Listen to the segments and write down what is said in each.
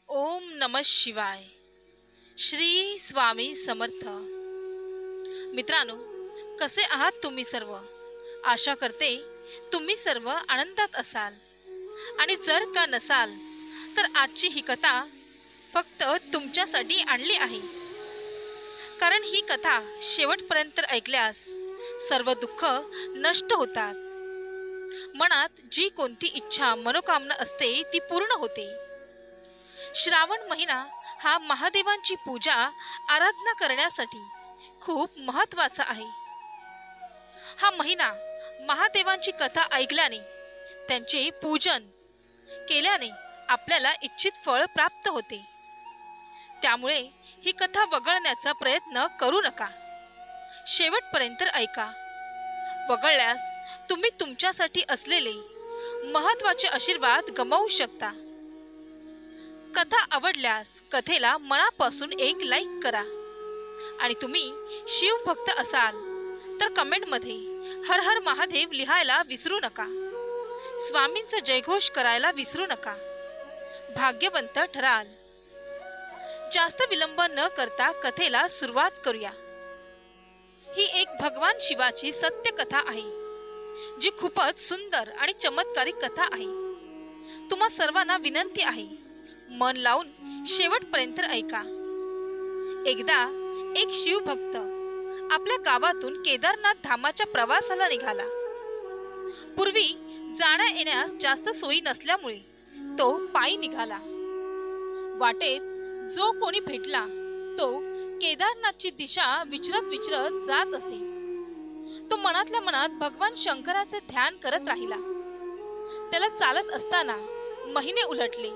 ओम नमः शिवाय. श्री स्वामी समर्थ. मित्रांनो, कसे आहात तुम्ही सर्व? आशा करते तुम्ही सर्व आनंदात असाल. आणि जर का नसाल तर आजची ही कथा फक्त तुमच्यासाठी आणली आहे. कारण ही कथा शेवटपर्यंत ऐकल्यास सर्व दुःख नष्ट होतात. मनात जी कोणती इच्छा मनोकामना असते ती पूर्ण होते. श्रावण महिना हा महादेवांची पूजा आराधना करण्यासाठी खूप महत्त्वाचा आहे. हा महिना महादेवांची कथा ऐकल्याने, त्यांचे पूजन केल्याने आपल्याला इच्छित फळ प्राप्त होते. त्यामुळे ही कथा वगळण्याचा प्रयत्न करू नका. शेवटपर्यंत ऐका. वगळल्यास तुम्ही तुमच्यासाठी असलेले महत्त्वाचे आशीर्वाद गमावू शकता. कथा आवडल्यास कथेला मनापासून एक लाईक करा. आणि तुम्ही शिवभक्त असाल तर कमेंटमध्ये हर हर महादेव लिहायला विसरू नका. स्वामींचा जयघोष करायला विसरू नका. भाग्यवंत ठराल. जास्त विलंब न करता कथेला सुरुवात करूया. ही एक भगवान शिवाची सत्य कथा आहे, जी खूपच सुंदर आणि चमत्कारिक कथा आहे. तुम्हा सर्वांना विनंती आहे, मन लावून शेवटपर्यंत ऐका. एकदा एक शिवभक्त आपल्या गावातून केदारनाथ धामाच्या प्रवासाला निघाला. पूर्वी जाण्या येण्यास जास्त सोयी नसल्यामुळे तो पायी निघाला. वाटेत जो कोणी भेटला तो केदारनाथची दिशा विचारत विचारत जात असे. तो मनातल्या मनात भगवान शंकराचे ध्यान करत राहिला. त्याला चालत असताना महिने उलटले.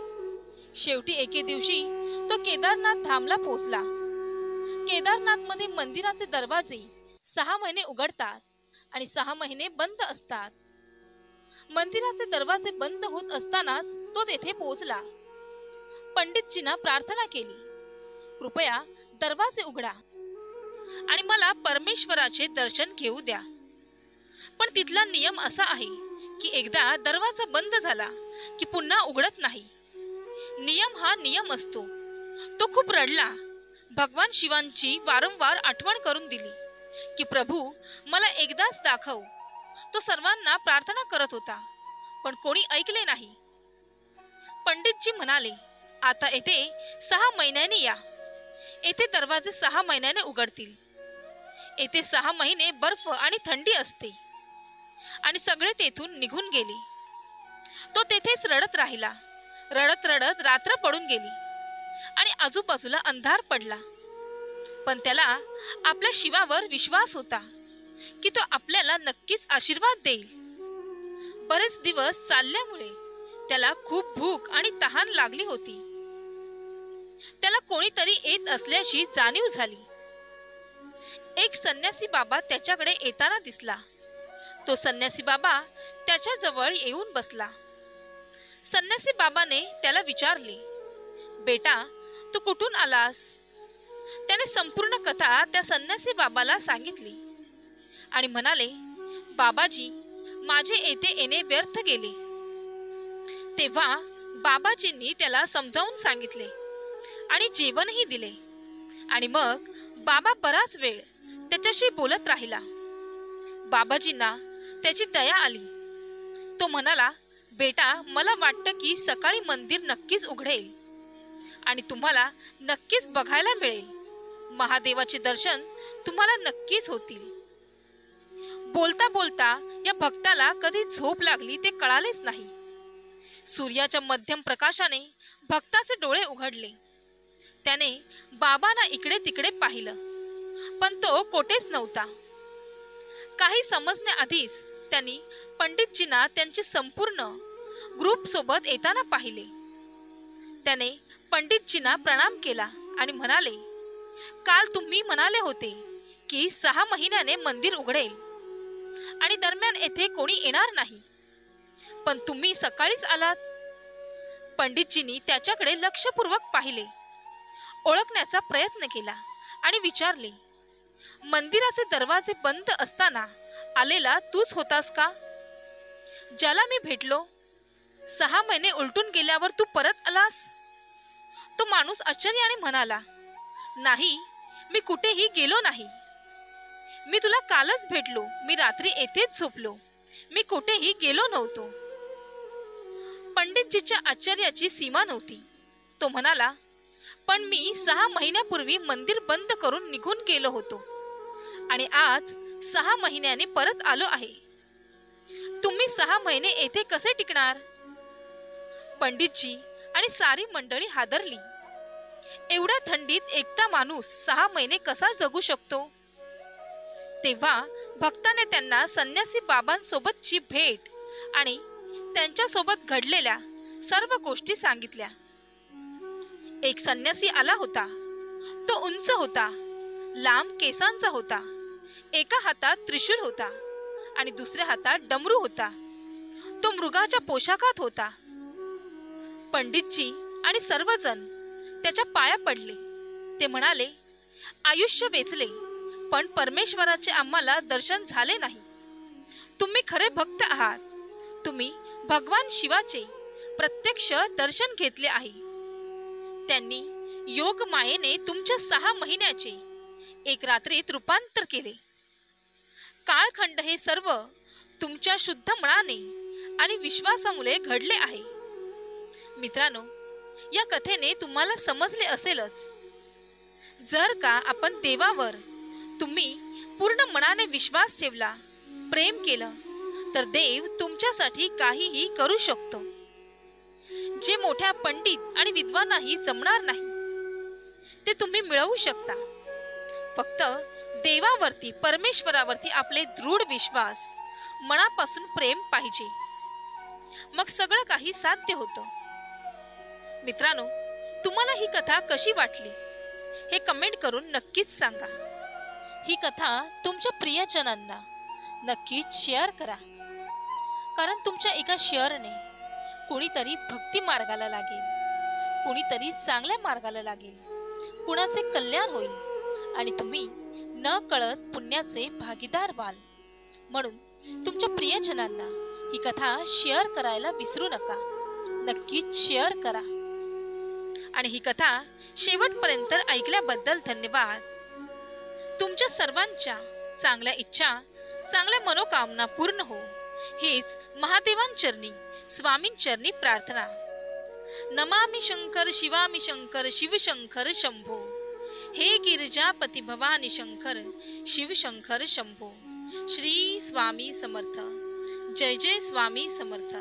शेवटी एके दिवशी तो केदारनाथ धामला पोहोचला. केदारनाथ मध्ये मंदिराचे दरवाजे 6 महिने उघडतात आणि 6 महिने बंद असतात. मंदिराचे दरवाजे बंद होत असतानाच तो तेथे पोहोचला. पंडितजींना प्रार्थना केली, कृपया दरवाजे उघडा आणि मला परमेश्वराचे दर्शन घेऊ द्या. पण तिथला नियम असा आहे की एकदा दरवाजा बंद झाला की पुन्हा उघडत नाही. नियम हा नियम असतो. तो खूप रडला. भगवान शिवांची वारंवार आठवण करून दिली की प्रभू, मला एकदाच दाखव. तो सर्वांना प्रार्थना करत होता, पण कोणी ऐकले नाही. पंडितजी म्हणाले, आता येथे 6 महिन्यांनी या. येथे दरवाजे 6 महिन्याने उघडतील. येथे 6 महिने बर्फ आणि थंडी असते. आणि सगळे तेथून निघून गेले. तो तेथेच रडत राहिला. रडत रडत रात्र पडून गेली आणि आजूबाजूला अंधार पडला. पण त्याला आपल्या शिवावर विश्वास होता की तो आपल्याला नक्कीच आशीर्वाद देईल. बरेच दिवस चालल्यामुळे त्याला खूप भूक आणि तहान लागली होती. त्याला कोणीतरी येत असल्याची जाणीव झाली. एक संन्यासी बाबा त्याच्याकडे येताना दिसला. तो संन्यासी बाबा त्याच्या जवळ येऊन बसला. संन्यासी बाबाने त्याला विचारले, बेटा, तू कुठून आलास? त्याने संपूर्ण कथा त्या संन्यासी बाबाला सांगितली आणि म्हणाले, बाबाजी, माझे येथे येणे व्यर्थ गेले. तेव्हा बाबाजींनी त्याला समजावून सांगितले आणि जेवणही दिले. आणि मग बाबा बराच वेळ त्याच्याशी बोलत राहिला. बाबाजींना त्याची दया आली. तो म्हणाला, बेटा, मला वाटतं की सकाळी मंदिर नक्कीच उघडेल आणि तुम्हाला नक्कीच बघायला मिळेल. महादेवाचे दर्शन तुम्हाला नक्कीच होतील. बोलता बोलता या भक्ताला कधी झोप लागली ते कळालेच नाही. सूर्याच्या मध्यम प्रकाशाने भक्ताचे डोळे उघडले. त्याने बाबांना इकडे तिकडे पाहिलं, पण तो कोठेच नव्हता. काही समजण्याआधीच त्यांनी पंडितजींना त्यांचे संपूर्ण ग्रुप सोबत येताना पाहिले. त्याने पंडितजींना प्रणाम केला आणि म्हणाले, काल तुम्ही म्हणाले होते की 6 महिन्याने मंदिर उघडेल आणि दरम्यान येथे कोणी येणार नाही, पण तुम्ही सकाळीच आलात. पंडितजींनी त्याच्याकडे लक्षपूर्वक पाहिले, ओळखण्याचा प्रयत्न केला आणि विचारले, मंदिराचे दरवाजे बंद असताना आलेला तूच होतास का? ज्याला मी भेटलो 6 महिने उलटून गेल्यावर तू परत आलास? तो माणूस आश्चर्याने म्हणाला, नाही, मी कुठेही गेलो नाही. मी तुला कालच भेटलो. मी रात्री येथेच झोपलो. मी कुठेही गेलो नव्हतो. पंडितजीच्या आश्चर्याची सीमा नव्हती. तो म्हणाला, पण मी 6 महिन्यापूर्वी मंदिर बंद करून निघून गेलो होतो आणि आज 6 महिन्याने परत आलो आहे. तुम्ही 6 महिने येथे कसे टिकणार? पंडितजी आणि सारी मंडळी हादरली. एवढ्या थंडीत एकटा माणूस 6 महिने कसा जगू शकतो? तेव्हा भक्ताने त्यांना संन्यासी बाबांसोबतची भेट आणि त्यांच्यासोबत घडलेल्या सर्व गोष्टी सांगितल्या. एक संन्यासी आला होता. तो उंच होता, लांब केसांचा होता. एका हातात त्रिशूल होता आणि दुसऱ्या हातात डमरू होता. तो मृगाच्या पोशाखात होता. पंडितजी आणि सर्वजण त्याच्या पाया पडले. ते म्हणाले, आयुष्य वेचले, पण परमेश्वराचे आम्हाला दर्शन झाले नाही. तुम्ही खरे भक्त आहात. तुम्ही भगवान शिवाचे प्रत्यक्ष दर्शन घेतले आहे. त्यांनी योग मायेने तुमच्या 6 महिन्याचे एक रात्रीत रूपांतर केले. काळखंड हे सर्व तुमच्या शुद्ध मनाने आणि विश्वासामुळे घडले आहे. मित्रांनो, या कथेने तुम्हाला समजले असेलच, जर का आपण देवावर तुम्ही पूर्ण मनाने विश्वास ठेवला, प्रेम केलं, तर देव तुमच्यासाठी काहीही करू शकतो. जे मोठ्या पंडित आणि विद्वानांनाही जमणार नाही, ते तुम्ही मिळवू शकता. फक्त देवावरती, परमेश्वरावरती आपले दृढ विश्वास, मनापासून प्रेम पाहिजे. मग सगळं काही साध्य होतं. मित्रांनो, तुम्हाला ही कथा कशी वाटली हे कमेंट करून नक्कीच सांगा. ही कथा तुमच्या प्रियजनांना नक्कीच शेअर करा, कारण तुमच्या एका शेअरने कोणीतरी भक्ती मार्गाला लागेल, कोणीतरी चांगल्या मार्गाला लागेल, कुणाचे कल्याण होईल आणि तुम्ही न कळत पुण्याचे भागीदार व्हाल. म्हणून तुमच्या प्रियजनांना ही कथा शेअर करायला विसरू नका. नक्कीच शेअर करा. आणि ही कथा शेवटपर्यंत ऐकल्याबद्दल धन्यवाद. तुमच्या सर्वांच्या चांगल्या इच्छा, चांगल्या मनोकामना पूर्ण हो, हीच महादेवांचरणी, स्वामींचरणी प्रार्थना. नमामि शंकर शिवामि शंकर शिव शंकर शंभो. हे गिरिजापती भवानी शंकर शिव शंकर शंभो. श्री स्वामी समर्थ. जय जय स्वामी समर्थ.